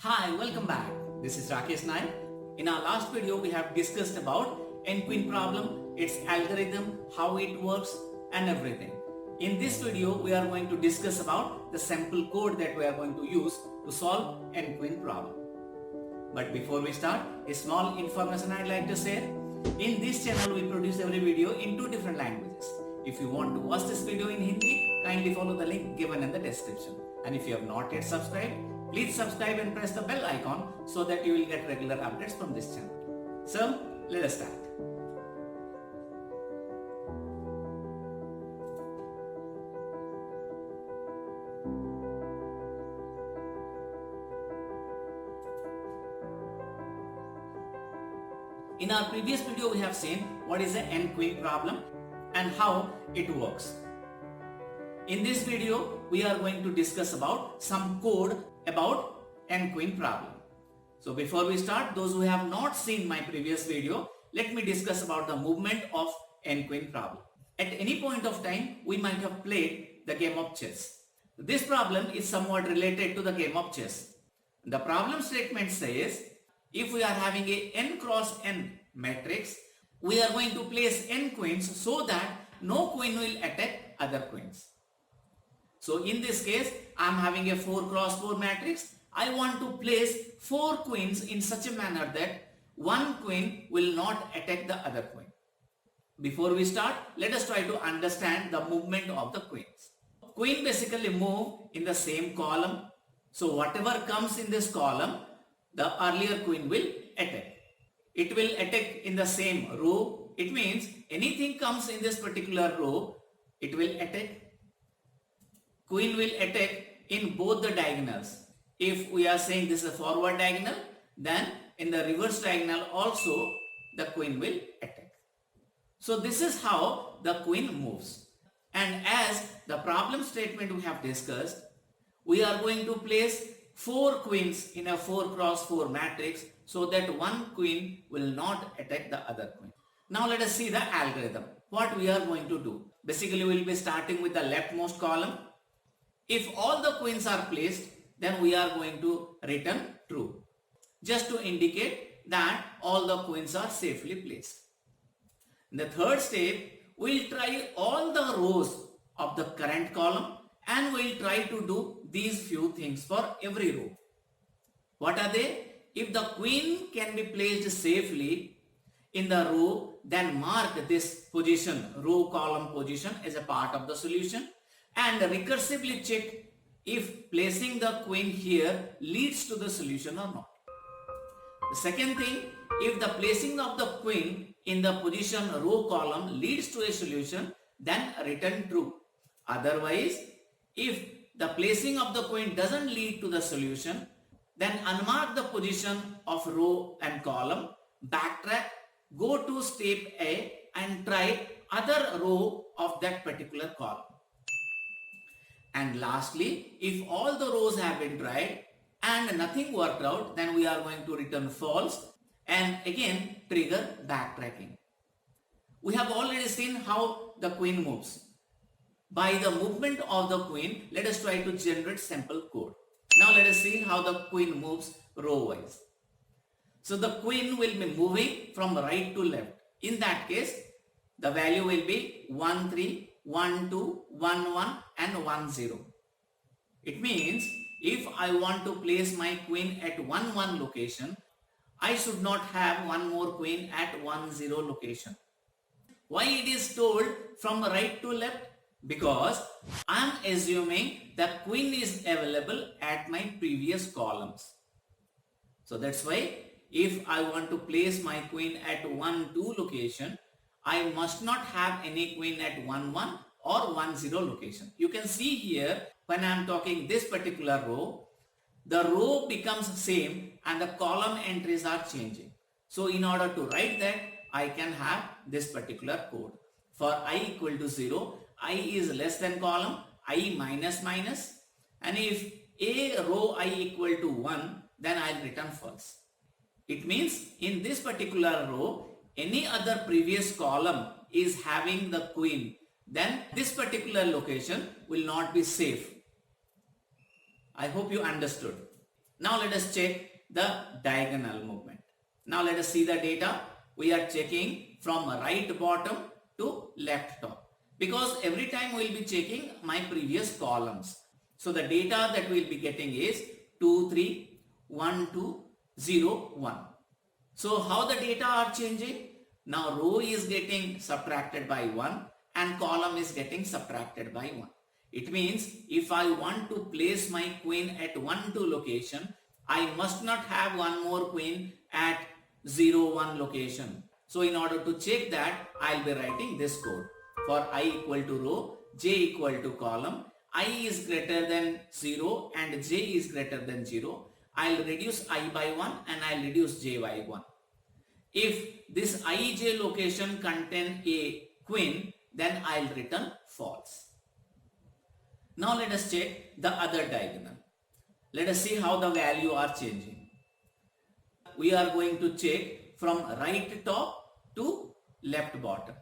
Hi, welcome back. This is Rakesh Naik. In our last video, we have discussed about n-queen problem, its algorithm, how it works and everything. In this video, we are going to discuss about the sample code that we are going to use to solve n-queen problem. But before we start, a small information I'd like to share. In this channel, we produce every video in 2 different languages. If you want to watch this video in Hindi, kindly follow the link given in the description. And if you have not yet subscribed, please subscribe and press the bell icon so that you will get regular updates from this channel. So, let us start. In our previous video, we have seen what is the n-queen problem and how it works. In this video, we are going to discuss about some code about n-queen problem. So before we start, those who have not seen my previous video, let me discuss about the movement of n-queen problem. At any point of time, we might have played the game of chess. This problem is somewhat related to the game of chess. The problem statement says, if we are having a n cross n matrix, we are going to place n queens so that no queen will attack other queens. So in this case, I am having a 4 cross 4 matrix. I want to place 4 queens in such a manner that one queen will not attack the other queen. Before we start, let us try to understand the movement of the queens. Queen basically move in the same column. So whatever comes in this column, the earlier queen will attack. It will attack in the same row. It means anything comes in this particular row, it will attack. Queen will attack in both the diagonals. If we are saying this is a forward diagonal, then in the reverse diagonal also the queen will attack. So this is how the queen moves. And as the problem statement we have discussed, we are going to place 4 queens in a 4 cross 4 matrix so that one queen will not attack the other queen. Now let us see the algorithm. What we are going to do. Basically we will be starting with the leftmost column. If all the queens are placed, then we are going to return true. Just to indicate that all the queens are safely placed. In the third step, we will try all the rows of the current column and we will try to do these few things for every row. What are they? If the queen can be placed safely in the row, then mark this position, row column position as a part of the solution and recursively check if placing the queen here leads to the solution or not. The second thing, if the placing of the queen in the position row column leads to a solution, then return true. Otherwise, if the placing of the queen doesn't lead to the solution, then unmark the position of row and column, backtrack, go to step A and try other row of that particular column. And lastly, if all the rows have been tried and nothing worked out, then we are going to return false and again trigger backtracking. We have already seen how the queen moves. By the movement of the queen, let us try to generate sample code. Now let us see how the queen moves row wise. So the queen will be moving from right to left. In that case, the value will be 1, 3, 1, 2, 1, 1 and 1, 0. It means if I want to place my queen at 1, 1 location, I should not have one more queen at 1, 0 location. Why it is told from right to left? Because I am assuming the queen is available at my previous columns. So that's why if I want to place my queen at 1, 2 location, I must not have any queen at 1, 1 or 1, 0 location. You can see here when I am talking this particular row, the row becomes same and the column entries are changing. So in order to write that, I can have this particular code. For I equal to 0, I is less than column, I minus minus, and if a row I equal to 1, then I will return false. It means in this particular row, any other previous column is having the queen, then this particular location will not be safe. I hope you understood. Now let us check the diagonal movement. Now let us see the data. We are checking from right bottom to left top, because every time we will be checking my previous columns. So the data that we will be getting is 2, 3, 1, 2, 0, 1. So how the data are changing? Now row is getting subtracted by 1 and column is getting subtracted by 1. It means if I want to place my queen at 1, 2 location, I must not have one more queen at 0, 1 location. So in order to check that, I'll be writing this code. For I equal to row, j equal to column, I is greater than 0 and j is greater than 0. I'll reduce I by 1 and I'll reduce j by 1. If this ij location contain a queen, then I'll return false. Now let us check the other diagonal. Let us see how the value are changing. We are going to check from right top to left bottom.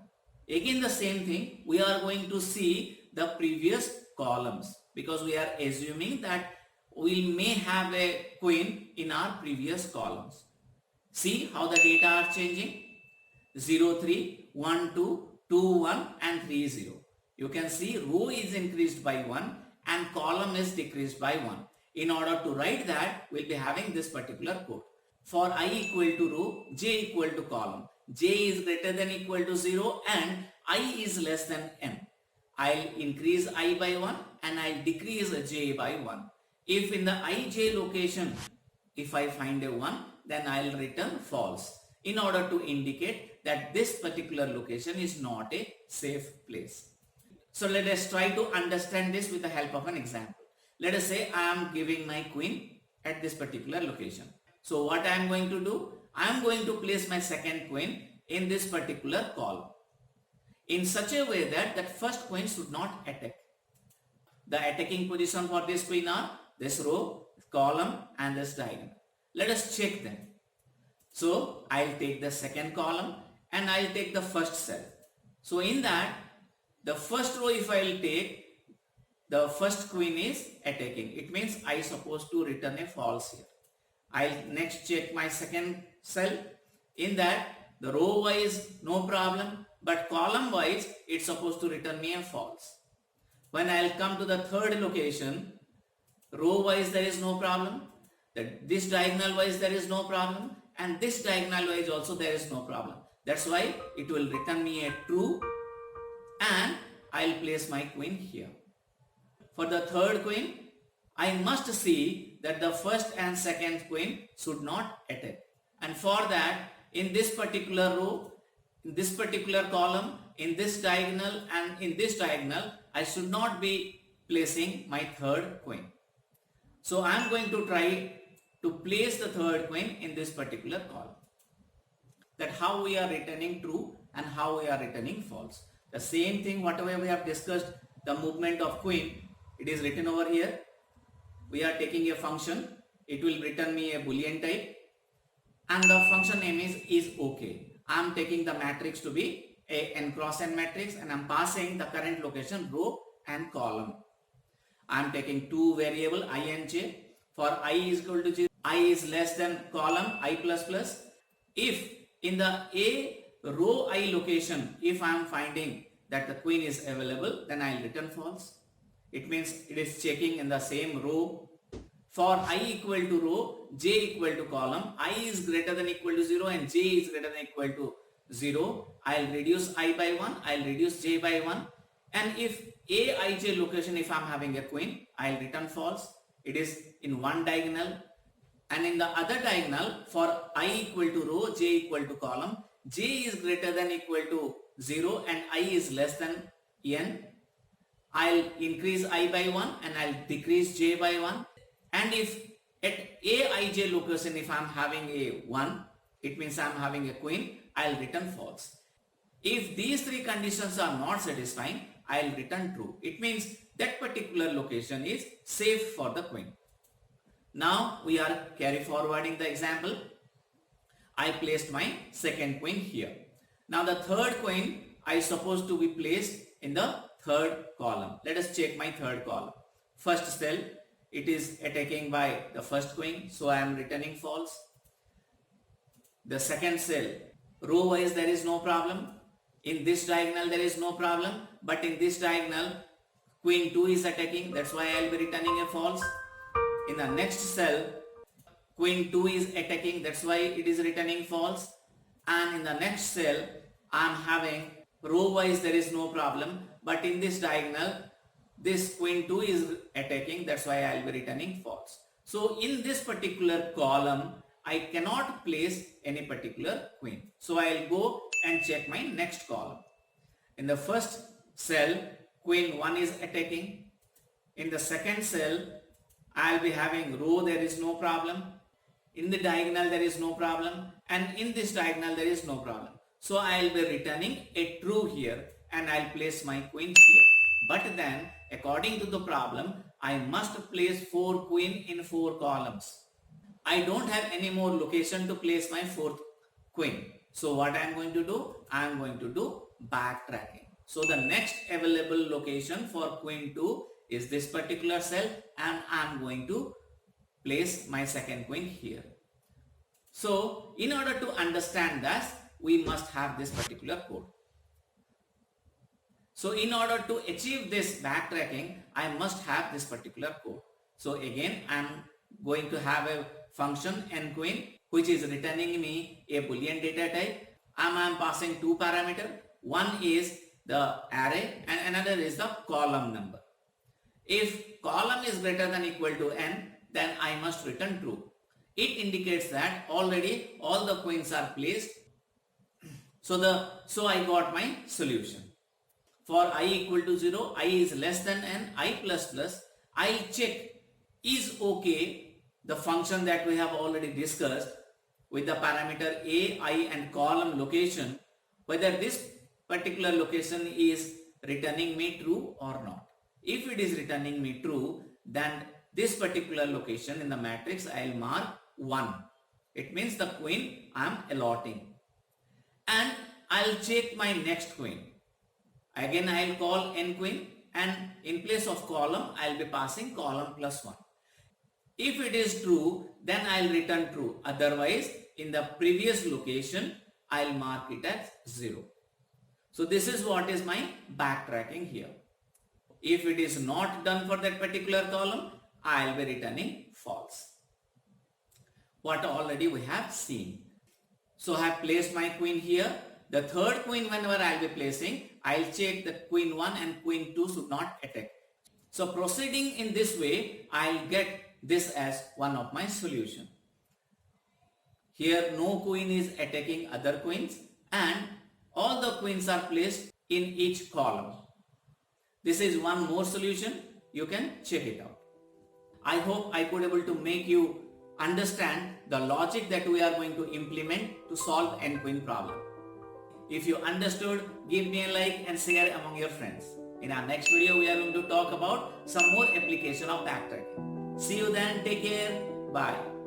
Again the same thing, we are going to see the previous columns, because we are assuming that we may have a queen in our previous columns. See how the data are changing. 0, 3, 1, 2, 2, 1 and 3, 0. You can see row is increased by 1 and column is decreased by 1. In order to write that, we'll be having this particular code. For I equal to row, j equal to column. J is greater than equal to 0 and I is less than m. I'll increase I by 1 and I'll decrease j by 1. If in the ij location, if I find a 1, then I'll return false, in order to indicate that this particular location is not a safe place. So let us try to understand this with the help of an example. Let us say I am giving my queen at this particular location. So what I am going to do? I am going to place my second queen in this particular column in such a way that that first queen should not attack. The attacking position for this queen are this row, column and this diagonal. Let us check them. So I'll take the second column and I'll take the first cell. So in that, the first row, if I will take, the first queen is attacking. It means I supposed to return a false here. I'll next check my second cell. In that, the row wise no problem, but column wise it's supposed to return me a false. When I'll come to the third location, row wise there is no problem, this diagonal wise there is no problem, and this diagonal wise also there is no problem. That's why it will return me a true and I'll place my queen here. For the third queen, I must see that the first and second queen should not attack. And for that, in this particular row, in this particular column, in this diagonal and in this diagonal, I should not be placing my third queen. So I am going to try to place the third queen in this particular column. That how we are returning true and how we are returning false. The same thing whatever we have discussed, the movement of queen, it is written over here. We are taking a function, it will return me a boolean type and the function name is okay. I am taking the matrix to be a n cross n matrix and I am passing the current location row and column. I am taking two variable I and j. For I is equal to 0, I is less than column I plus plus. If in the a row I location, if I am finding that the queen is available, then I will return false. It means it is checking in the same row. For I equal to row, j equal to column, I is greater than equal to 0 and j is greater than equal to 0. I will reduce I by 1, I will reduce j by 1. And if aij location, if I am having a queen, I will return false. It is in one diagonal. And in the other diagonal, for I equal to row, j equal to column, j is greater than equal to 0 and I is less than n. I'll increase I by 1 and I'll decrease j by 1. And if at aij location, if I'm having a 1, it means I'm having a queen, I'll return false. If these three conditions are not satisfying, I'll return true. It means that particular location is safe for the queen. Now we are carry forwarding the example. I placed my second queen here. Now the third queen I supposed to be placed in the third column. Let us check my third column. First cell, it is attacking by the first queen, so I am returning false. The second cell, row wise there is no problem. In this diagonal there is no problem, but in this diagonal queen 2 is attacking, that's why I will be returning a false. In the next cell, queen 2 is attacking, that's why it is returning false. And in the next cell, I am having row wise there is no problem, but in this diagonal, this queen 2 is attacking, that's why I will be returning false. So in this particular column, I cannot place any particular queen. So I will go and check my next column. In the first cell, queen 1 is attacking. In the second cell, I will be having row, there is no problem. In the diagonal, there is no problem. And in this diagonal, there is no problem. So I will be returning a true here and I will place my queen here. But then, according to the problem, I must place 4 queen in 4 columns. I don't have any more location to place my 4th queen. So what I am going to do? I am going to do backtracking. So the next available location for queen 2 is this particular cell and I am going to place my second queen here. So in order to understand this, we must have this particular code. So in order to achieve this backtracking, I must have this particular code. So again, I am going to have a function nQueen which is returning me a boolean data type. I am passing 2 parameters. One is the array and another is the column number. If column is greater than equal to n, then I must return true. It indicates that already all the queens are placed. So I got my solution. For I equal to 0, I is less than n, I plus plus, I check is okay the function that we have already discussed with the parameter a, I and column location, whether this particular location is returning me true or not. If it is returning me true, then this particular location in the matrix I will mark 1. It means the queen I am allotting. And I will check my next queen. Again I will call nQueen and in place of column I will be passing column plus 1. If it is true, then I will return true. Otherwise, in the previous location, I will mark it as 0. So this is what is my backtracking here. If it is not done for that particular column, I will be returning false. What already we have seen. So I have placed my queen here. The third queen whenever I will be placing, I will check that queen 1 and queen 2 should not attack. So proceeding in this way, I will get this as one of my solution. Here no queen is attacking other queens and all the queens are placed in each column. This is one more solution. You can check it out. I hope I could able to make you understand the logic that we are going to implement to solve n-queen problem. If you understood, give me a like and share among your friends. In our next video, we are going to talk about some more application of backtracking. See you then. Take care. Bye.